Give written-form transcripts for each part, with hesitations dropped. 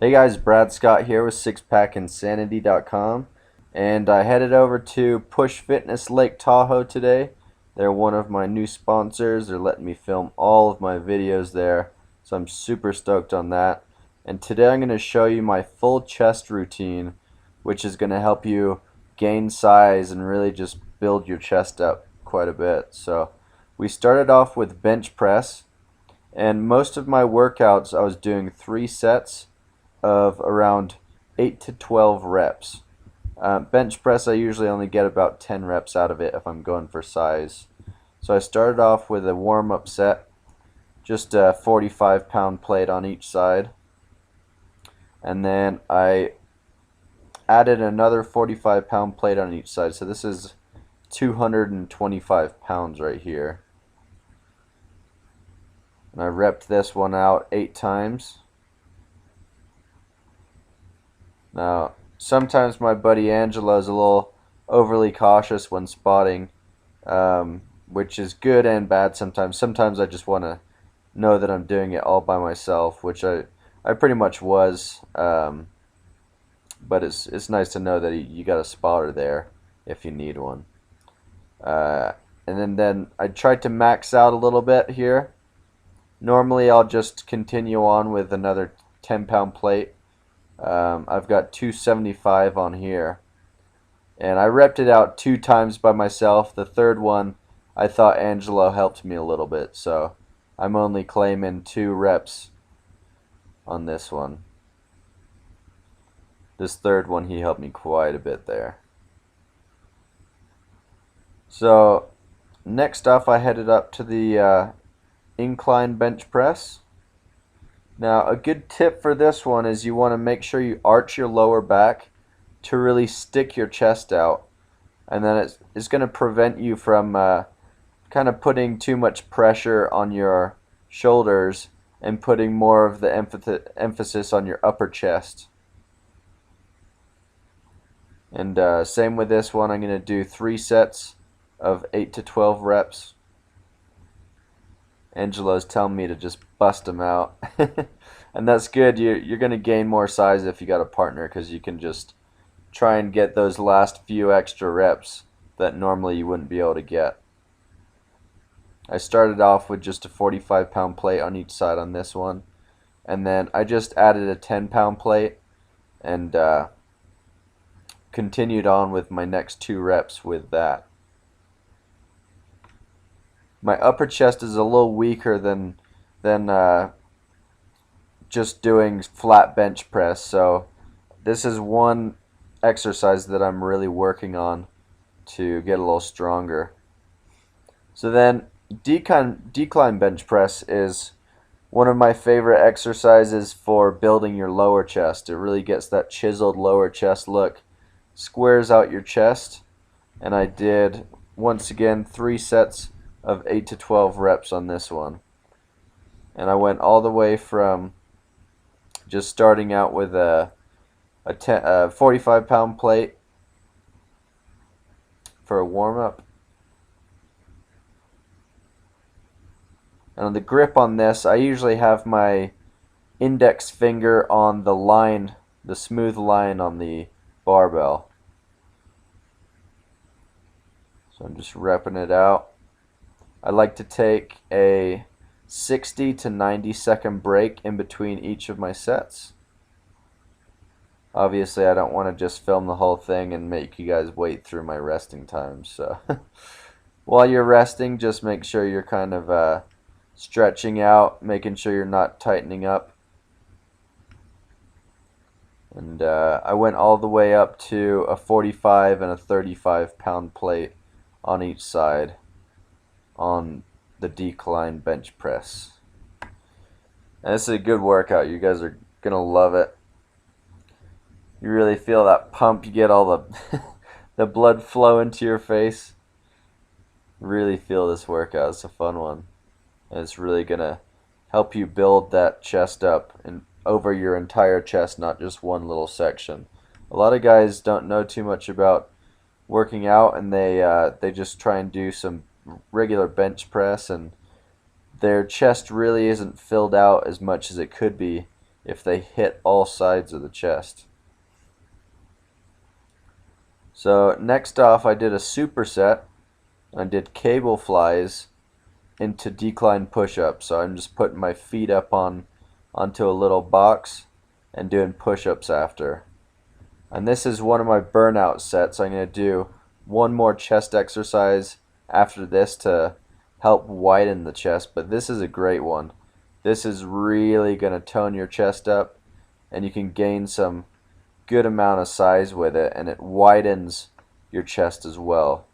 Hey guys, Brad Scott here with sixpackinsanity.com, and I headed over to Push Fitness Lake Tahoe today. They're one of my new sponsors. They're letting me film all of my videos there, so I'm super stoked on that. And today I'm going to show you my full chest routine, which is going to help you gain size and really just build your chest up quite a bit. So we started off with bench press, and most of my workouts I was doing 3 sets of around 8 to 12 reps. Bench press, I usually only get about 10 reps out of it if I'm going for size. So I started off with a warm-up set, just a 45-pound plate on each side. And then I added another 45-pound plate on each side. So this is 225 pounds right here. And I repped this one out 8 times. Now, sometimes my buddy Angelo is a little overly cautious when spotting, which is good and bad sometimes. Sometimes I just want to know that I'm doing it all by myself, which I pretty much was, but it's nice to know that you got a spotter there if you need one. And then I tried to max out a little bit here. Normally I'll just continue on with another 10-pound plate. I've got 275 on here, and I repped it out 2 times by myself. The third one I thought Angelo helped me a little bit, so I'm only claiming 2 reps on this one. This third one he helped me quite a bit there. So next off I headed up to the incline bench press. Now, a good tip for this one is you want to make sure you arch your lower back to really stick your chest out, and then it's going to prevent you from kind of putting too much pressure on your shoulders and putting more of the emphasis on your upper chest. And same with this one. I'm going to do 3 sets of 8 to 12 reps. Angelo's telling me to just bust them out. And that's good. You're going to gain more size if you got a partner, because you can just try and get those last few extra reps that normally you wouldn't be able to get. I started off with just a 45-pound plate on each side on this one, and then I just added a 10-pound plate and continued on with my next 2 reps with that. My upper chest is a little weaker than just doing flat bench press, so this is one exercise that I'm really working on to get a little stronger. So then decline bench press is one of my favorite exercises for building your lower chest. It really gets that chiseled lower chest look, squares out your chest, and I did, once again, 3 sets of 8 to 12 reps on this one. And I went all the way from just starting out with a 45-pound plate for a warm-up. And on the grip on this, I usually have my index finger on the line, the smooth line on the barbell. So I'm just repping it out. I like to take a 60 to 90 second break in between each of my sets. Obviously, I don't want to just film the whole thing and make you guys wait through my resting time. So while you're resting, just make sure you're kind of stretching out, making sure you're not tightening up. And I went all the way up to a 45 and a 35-pound plate on each side on the decline bench press. And this is a good workout. You guys are gonna love it. You really feel that pump. You get all the the blood flow into your face. Really feel this workout. It's a fun one, and it's really gonna help you build that chest up and over your entire chest, not just one little section. A lot of guys don't know too much about working out, and they just try and do some regular bench press, and their chest really isn't filled out as much as it could be if they hit all sides of the chest. So next off, I did a superset. I did cable flies into decline push-ups. So I'm just putting my feet up onto a little box and doing push-ups after. And this is one of my burnout sets. I'm going to do one more chest exercise after this to help widen the chest, but this is a great one. This is really going to tone your chest up, and you can gain some good amount of size with it, and it widens your chest as well.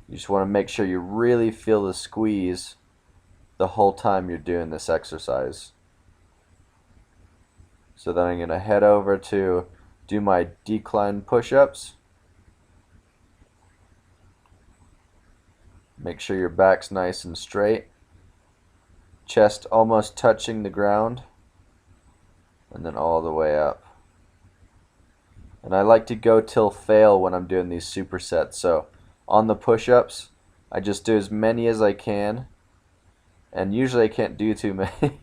You just want to make sure you really feel the squeeze the whole time you're doing this exercise. So then I'm going to head over to do my decline push-ups. Make sure your back's nice and straight. Chest almost touching the ground. And then all the way up. And I like to go till fail when I'm doing these supersets. So on the push-ups, I just do as many as I can. And usually I can't do too many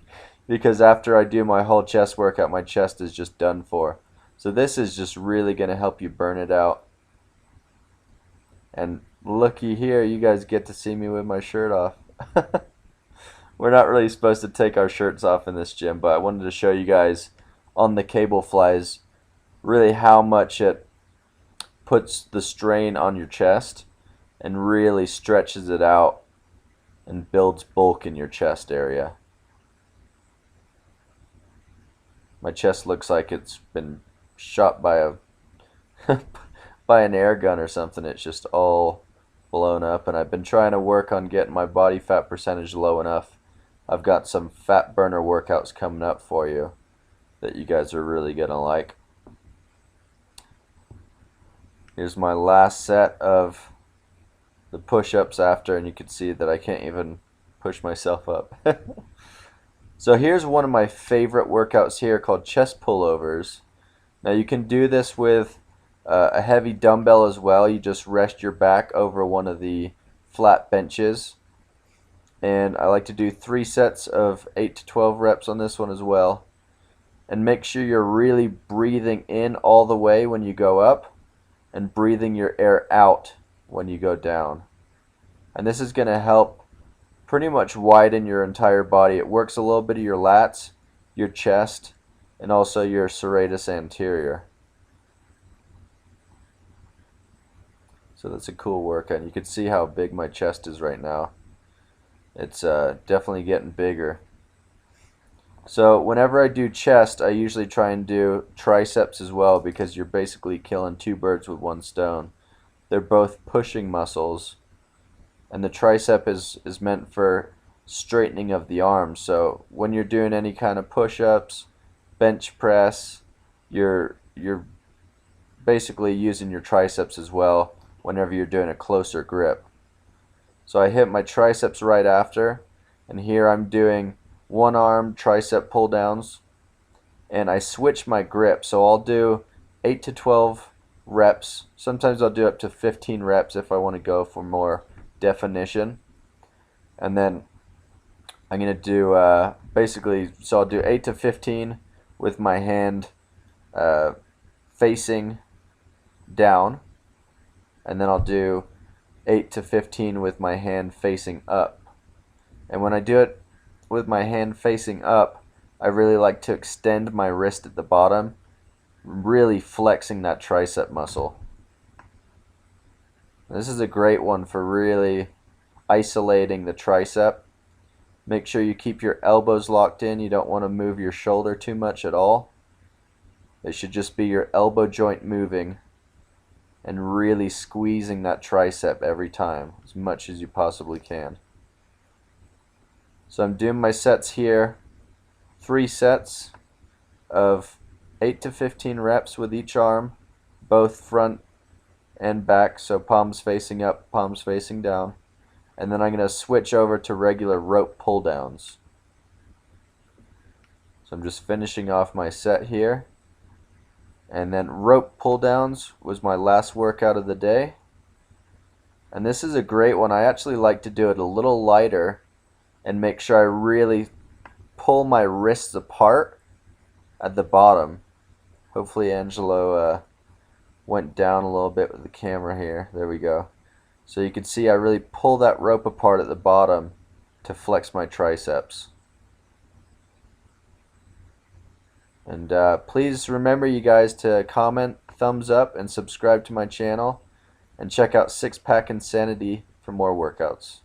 because after I do my whole chest workout, my chest is just done for. So this is just really going to help you burn it out. And looky here, you guys get to see me with my shirt off. We're not really supposed to take our shirts off in this gym, but I wanted to show you guys on the cable flies really how much it puts the strain on your chest and really stretches it out and builds bulk in your chest area. My chest looks like it's been shot by a by an air gun or something. It's just all blown up, and I've been trying to work on getting my body fat percentage low enough. I've got some fat burner workouts coming up for you that you guys are really gonna like. Here's my last set of the push-ups after, and you can see that I can't even push myself up. So here's one of my favorite workouts here called chest pullovers. Now you can do this with a heavy dumbbell as well. You just rest your back over one of the flat benches. And I like to do 3 sets of 8 to 12 reps on this one as well. And make sure you're really breathing in all the way when you go up and breathing your air out when you go down. And this is going to help pretty much widen your entire body. It works a little bit of your lats, your chest, and also your serratus anterior. So that's a cool workout. You can see how big my chest is right now. It's definitely getting bigger. So whenever I do chest, I usually try and do triceps as well, because you're basically killing 2 birds with 1 stone. They're both pushing muscles, and the tricep is meant for straightening of the arms. So when you're doing any kind of push-ups, bench press, you're basically using your triceps as well whenever you're doing a closer grip. So I hit my triceps right after, and here I'm doing 1 arm tricep pull downs, and I switch my grip. So I'll do 8 to 12 reps. Sometimes I'll do up to 15 reps if I want to go for more definition. And then I'm going to do basically, so I'll do 8 to 15 with my hand facing down, and then I'll do 8 to 15 with my hand facing up. And when I do it with my hand facing up, I really like to extend my wrist at the bottom, really flexing that tricep muscle. This is a great one for really isolating the tricep. Make sure you keep your elbows locked in. You don't want to move your shoulder too much at all. It should just be your elbow joint moving and really squeezing that tricep every time as much as you possibly can. So I'm doing my sets here, 3 sets of 8 to 15 reps with each arm, both front and back, so palms facing up, palms facing down. And then I'm going to switch over to regular rope pull downs. So I'm just finishing off my set here. And then rope pull downs was my last workout of the day. And this is a great one. I actually like to do it a little lighter and make sure I really pull my wrists apart at the bottom. Hopefully Angelo went down a little bit with the camera here. There we go. So you can see I really pull that rope apart at the bottom to flex my triceps. And please remember, you guys, to comment, thumbs up, and subscribe to my channel. And check out Six Pack Insanity for more workouts.